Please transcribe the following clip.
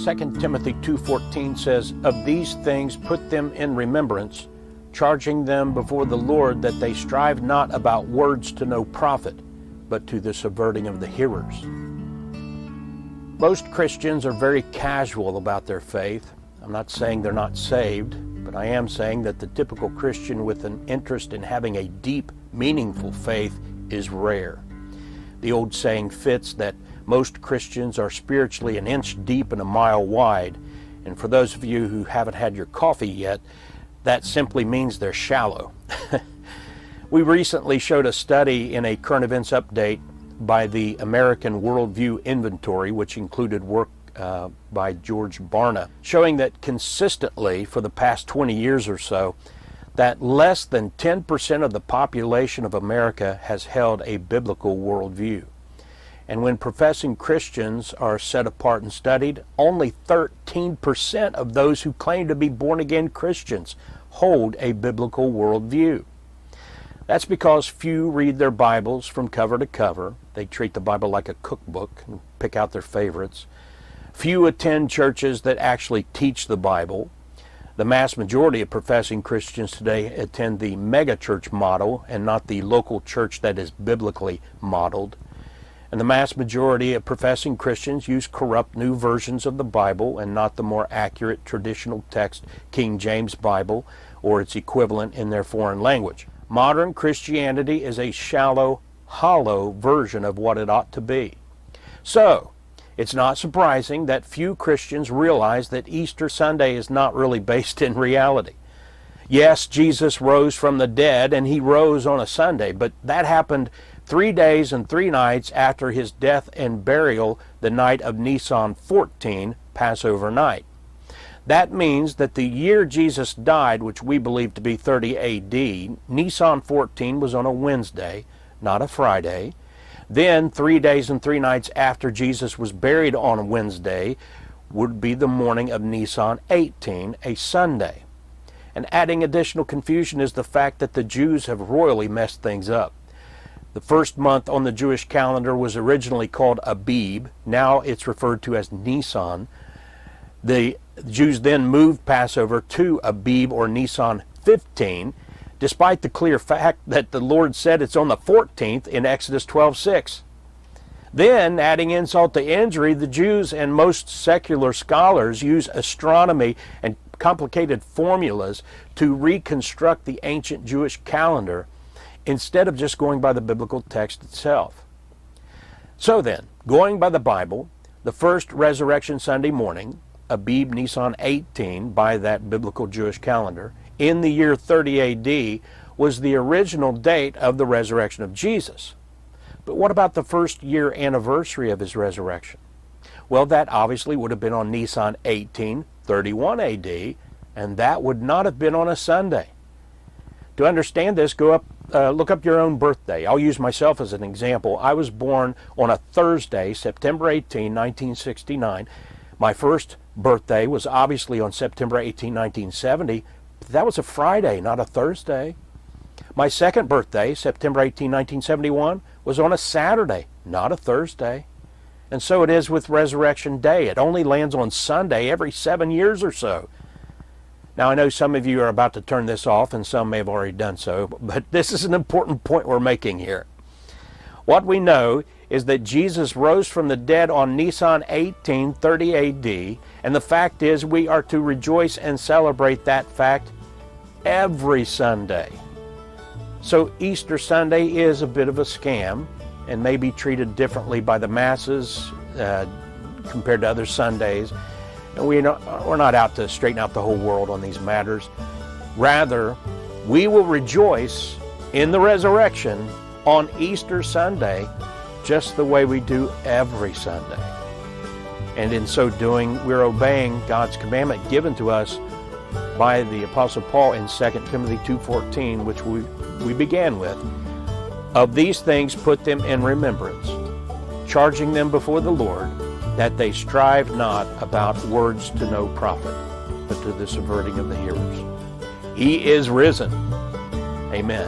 2 Timothy 2:14 says, "Of these things put them in remembrance, charging them before the Lord that they strive not about words to no profit, but to the subverting of the hearers." Most Christians are very casual about their faith. I'm not saying they're not saved, but I am saying that the typical Christian with an interest in having a deep, meaningful faith is rare. The old saying fits that most Christians are spiritually an inch deep and a mile wide, and for those of you who haven't had your coffee yet, that simply means they're shallow. We recently showed a study in a current events update by the American Worldview Inventory, which included work by George Barna, showing that consistently for the past 20 years or so, that less than 10% of the population of America has held a biblical worldview. And when professing Christians are set apart and studied, only 13% of those who claim to be born-again Christians hold a biblical worldview. That's because few read their Bibles from cover to cover. They treat the Bible like a cookbook and pick out their favorites. Few attend churches that actually teach the Bible. The mass majority of professing Christians today attend the megachurch model and not the local church that is biblically modeled. And the mass majority of professing Christians use corrupt new versions of the Bible and not the more accurate traditional text King James Bible or its equivalent in their foreign language. Modern Christianity is a shallow, hollow version of what it ought to be. So, it's not surprising that few Christians realize that Easter Sunday is not really based in reality. Yes, Jesus rose from the dead and he rose on a Sunday, but that happened 3 days and 3 nights after his death and burial, the night of Nisan 14, Passover night. That means that the year Jesus died, which we believe to be 30 AD, Nisan 14 was on a Wednesday, not a Friday. Then 3 days and 3 nights after Jesus was buried on Wednesday would be the morning of Nisan 18, a Sunday. And adding additional confusion is the fact that the Jews have royally messed things up. The first month on the Jewish calendar was originally called Abib. Now it's referred to as Nisan. The Jews then moved Passover to Abib or Nisan 15, despite the clear fact that the Lord said it's on the 14th in Exodus 12:6. Then, adding insult to injury, the Jews and most secular scholars use astronomy and complicated formulas to reconstruct the ancient Jewish calendar instead of just going by the biblical text itself. So then, going by the Bible, the first Resurrection Sunday morning, Abib Nisan 18 by that biblical Jewish calendar, in the year 30 AD, was the original date of the resurrection of Jesus. But what about the first year anniversary of his resurrection? Well, that obviously would have been on Nisan 18, 31 AD, and that would not have been on a Sunday. To understand this, look up your own birthday. I'll use myself as an example. I was born on a Thursday, September 18, 1969. My first birthday was obviously on September 18, 1970. But that was a Friday, not a Thursday. My second birthday, September 18, 1971, was on a Saturday, not a Thursday. And so it is with Resurrection Day. It only lands on Sunday every 7 years or so. Now, I know some of you are about to turn this off, and some may have already done so, but this is an important point we're making here. What we know is that Jesus rose from the dead on Nisan 18, 30 AD, and the fact is we are to rejoice and celebrate that fact every Sunday. So Easter Sunday is a bit of a scam and may be treated differently by the masses compared to other Sundays. And we're not out to straighten out the whole world on these matters. Rather, we will rejoice in the resurrection on Easter Sunday just the way we do every Sunday. And in so doing, we're obeying God's commandment given to us by the Apostle Paul in 2 Timothy 2:14, which we began with. Of these things put them in remembrance, charging them before the Lord, that they strive not about words to no profit, but to the subverting of the hearers. He is risen. Amen.